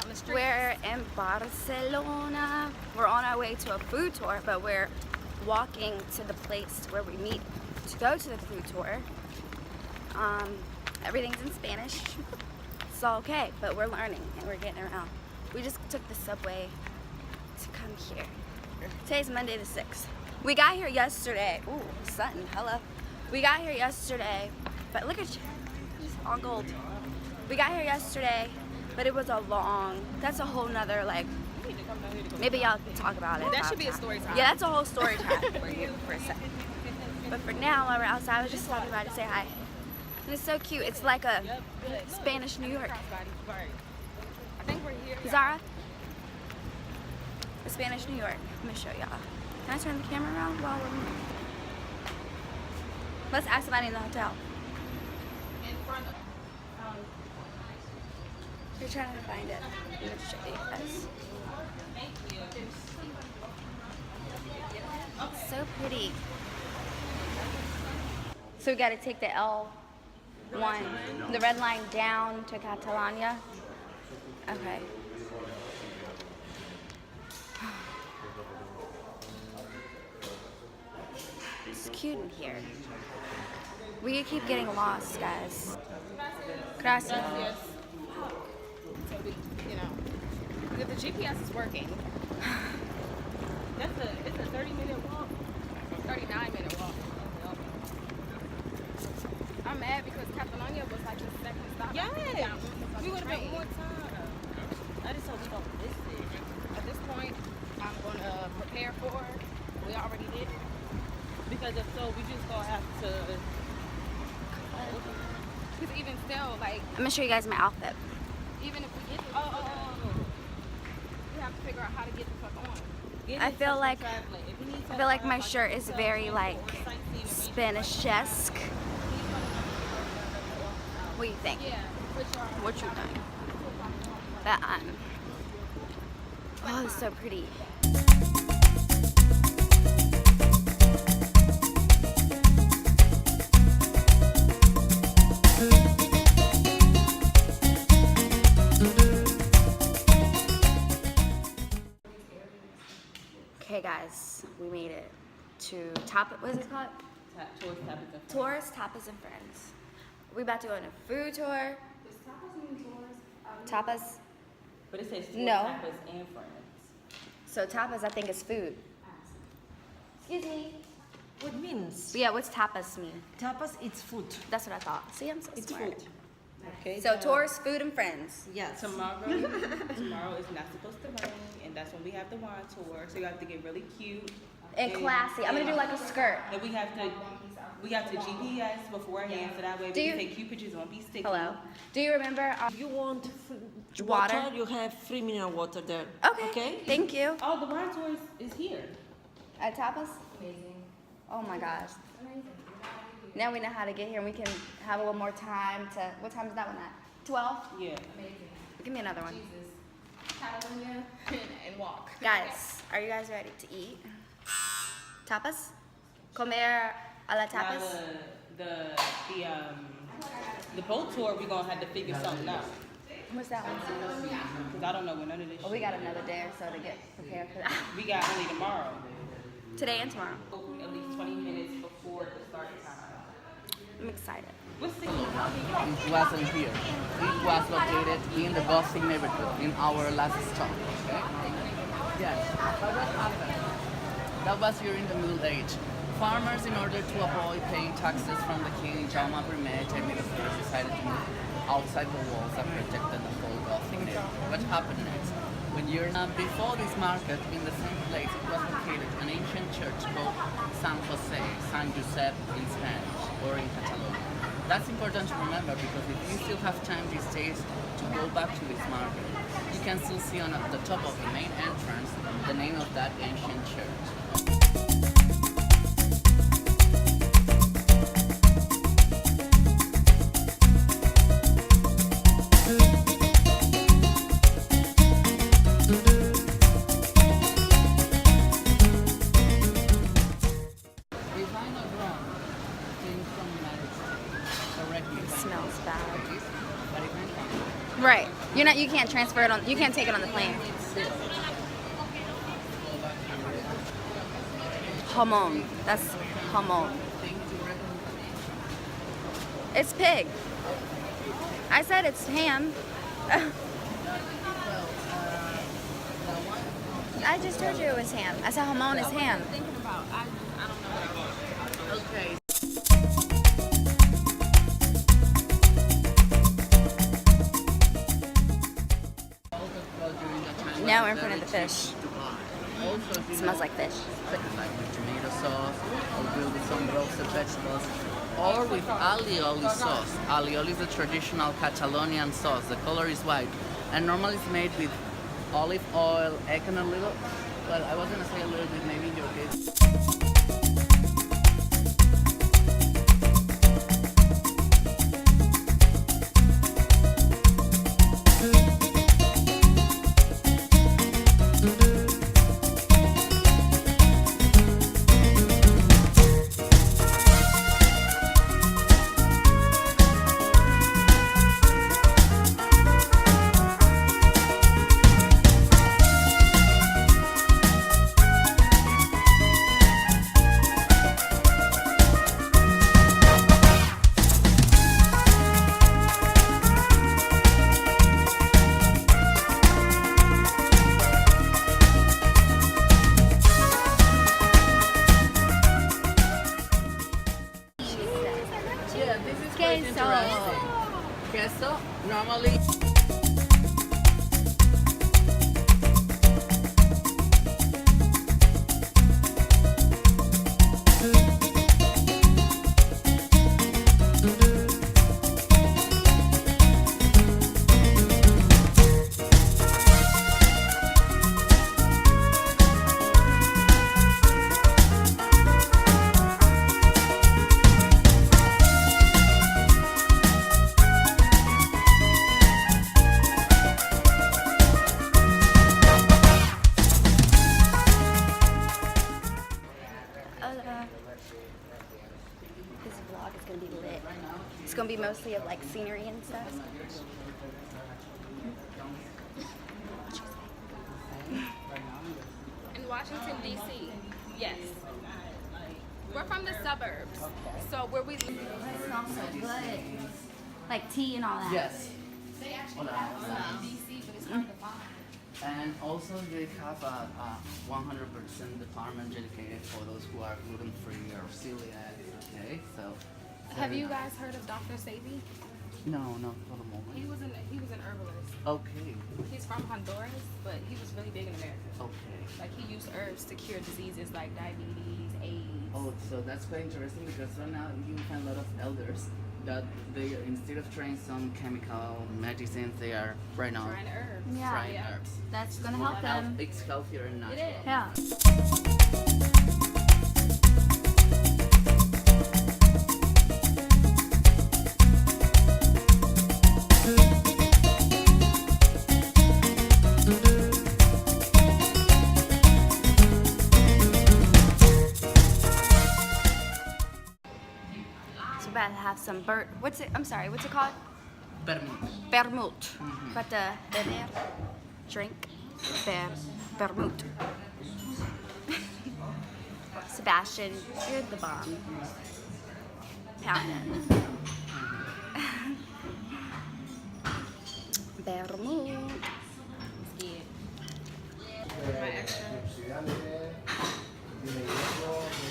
on the street. We're in Barcelona. We're on our way to a food tour, but we're walking to the place where we meet to go to the food tour. Everything's in Spanish. It's all okay, but we're learning and we're getting around. We just took the subway to come here. Today's Monday the 6th. We got here yesterday. Ooh, Sutton, hello. We got here yesterday, but look at you, it's all gold. We got here yesterday, but it was a long, that's a whole nother, like, maybe y'all can talk about it. That should be a story time. Yeah, that's a whole story time for you for a second. But for now, while we're outside, I was just stopping by to say hi. And it's so cute. It's like a Spanish New York. I think we're here. Zara? The Spanish New York. Let me show y'all. Can I turn the camera around while we're moving? Let's ask somebody in the hotel. In front of. You're trying to find it. I'm going to show you guys. It's so pretty. So we got to take the L1, the red line down to Catalonia. Okay. It's cute in here. We keep getting lost, guys. Gracias. Yes. So we, you know, if the GPS is working, it's a 30-minute walk, 39-minute walk. I'm mad because Catalonia was like the second stop. Yes, We would have been more time. I just hope we don't miss it. At this point, I'm gonna prepare for it. We already did it. Because if so, we just gonna have to. Because even still, like, I'm gonna show you guys my outfit. even if we get this, we have to figure out how to get the fuck on. I feel like my shirt is very like Spanish-esque. What do you think? Yeah, for sure. What you think? But oh, it's so pretty. Okay, guys, we made it to what is it called? Tours, Tapas, and Friends. We about to go on a food tour. Does tapas mean tours? Tapas. But it says No. tapas and friends. So tapas, I think, is food. Excuse me. What means? But yeah, what's tapas mean? Tapas, it's food. That's what I thought. See, I'm so It's smart. food. Okay. So tours, food, and friends. Yes. Tomorrow is not supposed to rain, and that's when we have the wine tour. So you have to get really cute And classy. I'm gonna do like a skirt. And we have to GPS beforehand, so that way we can take cute pictures and won't be sticky. Hello. Do you remember? If you want Water? water, you have free mineral water there. Okay. Okay. Thank you. Oh, the wine tour is here. At tapas? Amazing. Oh my gosh. Now we know how to get here and we can have a little more time to, what time is that one at? 12? Yeah. Amazing. Give me another one. Jesus. Catalonia and walk. Guys, are you guys ready to eat? Tapas? Comer a la tapas? Now the boat tour, we're gonna have to figure something out. What's that one? Cause I don't know when none of this. Oh, we got another day or so to get prepared for that. We got only tomorrow. Today and tomorrow. At least 20 minutes before the start time. I'm excited. What's the It wasn't here. It was located in the Gothic neighborhood in our last stop. Okay? Yes. But what happened? That was during the Middle Age. Farmers, in order to avoid paying taxes from the king, Jaume I, Jaime I, decided to move outside the walls that protected the whole Gothic neighborhood. What happened next? When years before this market, in the same place, it was located an ancient church called San Jose, San Josep in Spanish, or in Catalonia. That's important to remember because if you still have time these days to go back to this market, you can still see on the top of the main entrance the name of that ancient church. You can't transfer it on. You can't take it on the plane. Hamon. That's hamon. It's pig. I said it's ham. I just told you it was ham. I said hamon is ham. Thinking about, I don't know what Okay. Now we're in front of the fish. Also, It smells like fish. like with tomato sauce, or grilled with some roasted vegetables, or with alioli sauce. Alioli is a traditional Catalonian sauce. The color is white, and normally it's made with olive oil, egg, and a little. Well, I was gonna say a little bit, maybe in your case. Yeah, this is quite interesting. Queso, normally. This vlog is gonna be lit. It's gonna be mostly of like scenery and stuff. In Washington, D.C. Yes. We're from the suburbs. So where we It smells so good. Like tea and all that. Yes. they actually have some in D.C., but it's hard to find. And also they have a 100% department dedicated for those who are gluten-free or celiac, okay? So. Have you guys heard of Dr. Sabi? No, not for the moment. He was an herbalist. Okay, He's from Honduras, but he was really big in America. okay. Like he used herbs to cure diseases like diabetes, AIDS. Oh, so that's quite interesting because right now you find a lot of elders that they, instead of trying some chemical medicines, they are right now Trying herbs. Yeah. trying Yeah. herbs. That's gonna help them. It's healthier and It natural. is. Yeah. So we're about to have some what's it called? Vermouth. Vermouth. About to beber, drink, vermouth. Sebastian, you're the bomb. Pound it. Vermouth.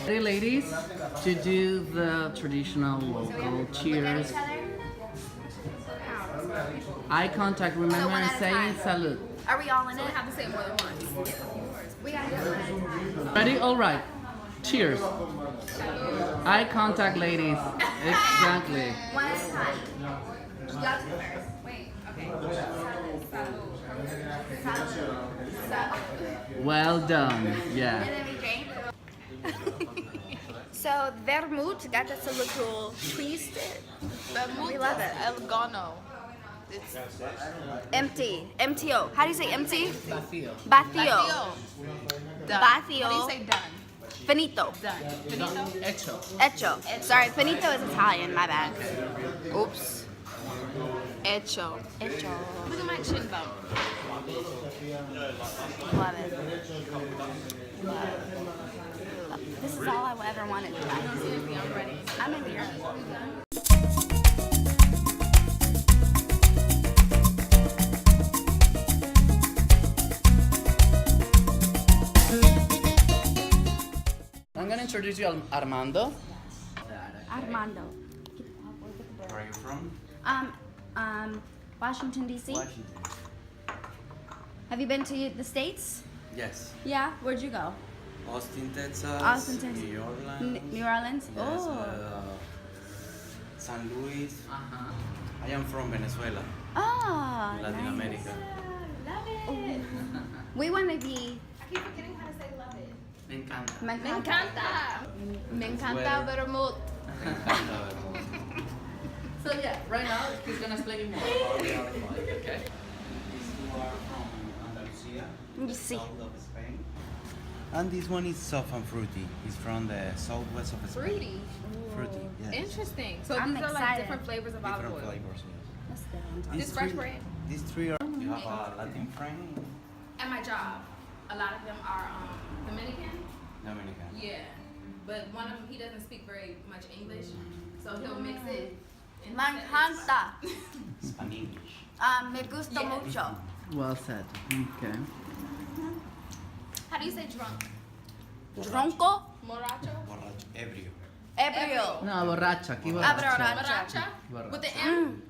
Hey ladies, to do the traditional local cheers. Eye contact, remember one at a saying time. salute. Are we all in it? Have to say more than once. We gotta do it. Ready? Alright. Cheers. Eye contact, ladies. Exactly. One at a time. You got to first. Wait, okay. Well done. And Yeah. then we drink. So vermouth got us a little twist. We love it. El Gono. It's Empty. MTO. How do you say empty? Vacío. Vacío. done. Vacío. How do you say done? Finito. Done. Finito? Hecho. Echo. Sorry, finito is Italian. My bad. Oops. Hecho. Hecho. Look at my chin bump. Love it. Love it. This is all I ever wanted to buy. Seriously, I'm ready. I'm in here. I'm gonna introduce you Armando. Armando. Where are you from? Washington, D.C. Washington. Have you been to the States? Yes. Yeah? Where'd you go? Austin, Texas. Austin, Texas. New Orleans. New Orleans? Yes, Oh. San Luis. Uh-huh. I am from Venezuela, Oh, Latin nice. America. We want to be... I keep forgetting how to say love it. Me encanta. Me Me encanta. Me encanta ver mucho. So yeah, right now he's gonna explain you more about the other one, okay? These two are from Andalusia, You see. south of Spain. And this one is soft and fruity. It's from the southwest of Spain. Fruity. Fruity, yes. Interesting. So I'm these are like excited. different flavors of olive Different oil. flavors, yes. That's the one. This fresh bread? These three are, you have a Latin friend, At my job, a lot of them are Dominican. Dominican. Yeah. But one of them, he doesn't speak very much English. So he'll mix it. and Me set it. encanta. Spanish. Me gusta Yeah. mucho. Well said. Okay. How do you say drunk? Tronco. Moracho? Borracho. Ebrio. Ebrio. No, borracho. Aquí Borracho. Moracha? Borracho. With the M?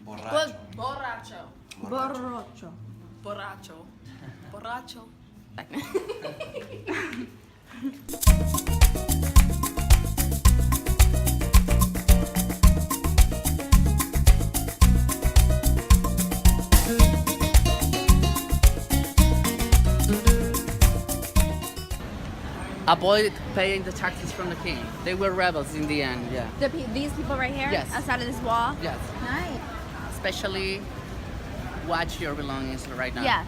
Borracho. Borracho. Borracho. Borracho. Borracho. Avoid paying the taxes from the king. They were rebels in the end, yeah. These people right here? Yes. Outside of this wall? Yes. Nice. Especially watch your belongings right now. Yeah.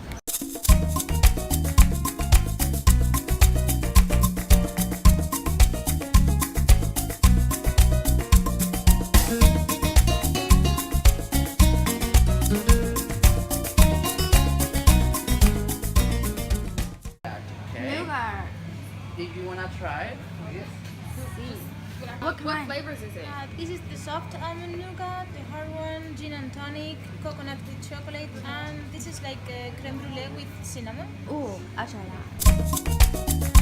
Okay. Nougat. If you wanna try it, please. What kind? flavors is it? This is the soft almond nougat, the hard one, gin and tonic, coconut with chocolate, and this is like creme brulee with cinnamon. Ooh, I'll try that.